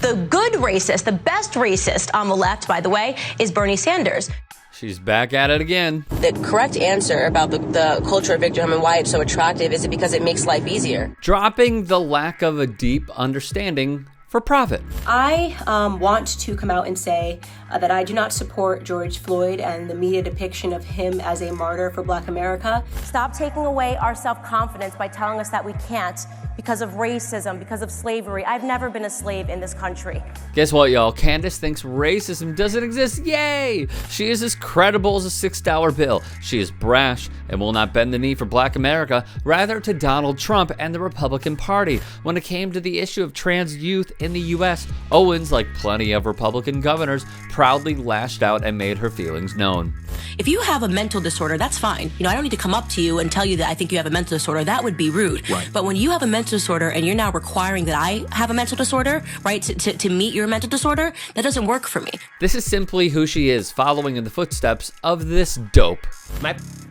The good racist, the best racist on the left, by the way, is Bernie Sanders. She's back at it again. The correct answer about the culture of victimhood and why it's so attractive is it because it makes life easier. Dropping the lack of a deep understanding for profit. I want to come out and say that I do not support George Floyd and the media depiction of him as a martyr for Black America. Stop taking away our self-confidence by telling us that we can't because of racism, because of slavery. I've never been a slave in this country. Guess what, y'all? Candace thinks racism doesn't exist. Yay! She is as credible as a $6 bill. She is brash and will not bend the knee for Black America, rather to Donald Trump and the Republican Party. When it came to the issue of trans youth in the U.S., Owens, like plenty of Republican governors, proudly lashed out and made her feelings known. If you have a mental disorder, that's fine. I don't need to come up to you and tell you that I think you have a mental disorder. That would be rude. Right. But when you have a mental disorder and you're now requiring that I have a mental disorder, right, to meet your mental disorder, that doesn't work for me. This is simply who she is, following in the footsteps of this dope.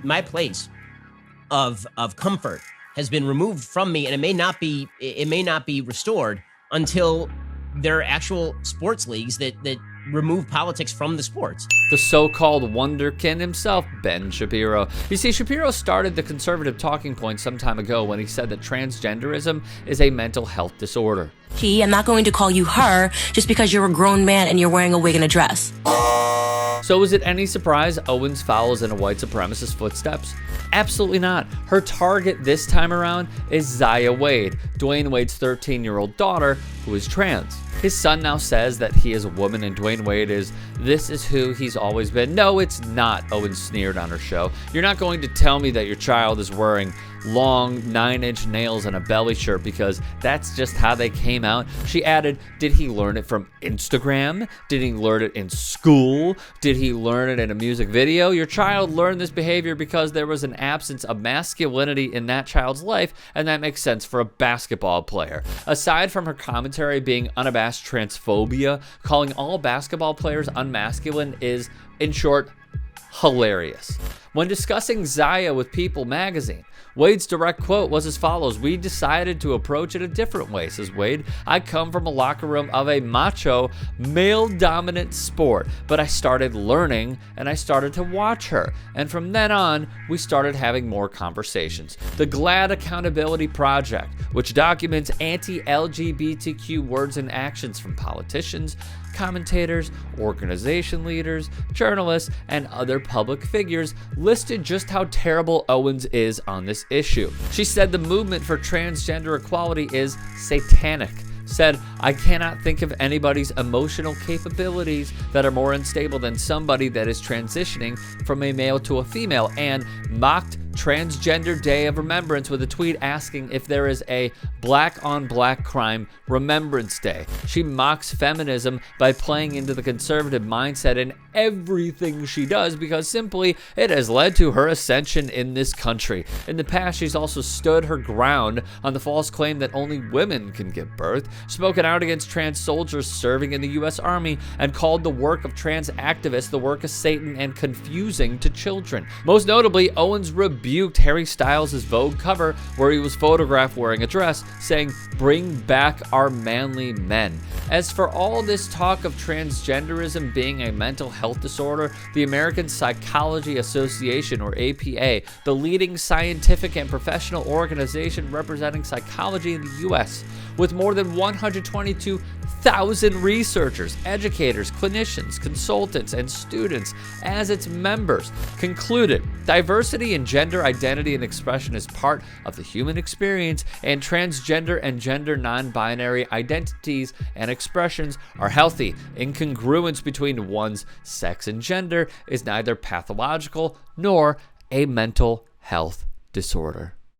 My place of comfort has been removed from me, and it may not be restored until there are actual sports leagues that remove politics from the sports. The so-called wonderkin himself, Ben Shapiro. You see, Shapiro started the conservative talking point some time ago when he said that transgenderism is a mental health disorder. I'm not going to call you her just because you're a grown man and you're wearing a wig and a dress. So is it any surprise Owens follows in a white supremacist footsteps? Absolutely not. Her target this time around is ZAYA Wade, Dwayne Wade's 13-year-old daughter, who is trans. His son now says that he is a woman and Dwayne Wade this is who he's always been. No, it's not, Owens sneered on her show. You're not going to tell me that your child is wearing long 9-inch nails and a belly shirt because that's just how they came out. She added, did he learn it from Instagram? Did he learn it in school? Did he learn it in a music video? Your child learned this behavior because there was an absence of masculinity in that child's life, and that makes sense for a basketball player. Aside from her commentary being unabashed transphobia, calling all basketball players unmasculine is, in short, hilarious. When discussing ZAYA with People magazine, Wade's direct quote was as follows: "We decided to approach it a different way," says Wade. "I come from a locker room of a macho, male-dominant sport, but I started learning and I started to watch her. And from then on, we started having more conversations." The GLAAD Accountability Project, which documents anti-LGBTQ words and actions from politicians, commentators, organization leaders, journalists, and other public figures, listed just how terrible Owens is on this issue. She said the movement for transgender equality is satanic. Said, "I cannot think of anybody's emotional capabilities that are more unstable than somebody that is transitioning from a male to a female," and mocked Transgender Day of Remembrance with a tweet asking if there is a Black on Black Crime Remembrance Day. She mocks feminism by playing into the conservative mindset in everything she does because simply it has led to her ascension in this country. In the past, she's also stood her ground on the false claim that only women can give birth, spoken out against trans soldiers serving in the U.S. Army, and called the work of trans activists the work of Satan and confusing to children. Most notably, Owens rebuked Harry Styles' Vogue cover where he was photographed wearing a dress, saying, "Bring back our manly men." As for all this talk of transgenderism being a mental health disorder, the American Psychology Association, or APA, the leading scientific and professional organization representing psychology in the U.S., with more than 122,000 researchers, educators, clinicians, consultants, and students as its members, concluded diversity in gender identity and expression is part of the human experience, and transgender and gender non-binary identities and expressions are healthy. Incongruence between one's sex and gender is neither pathological nor a mental health disorder.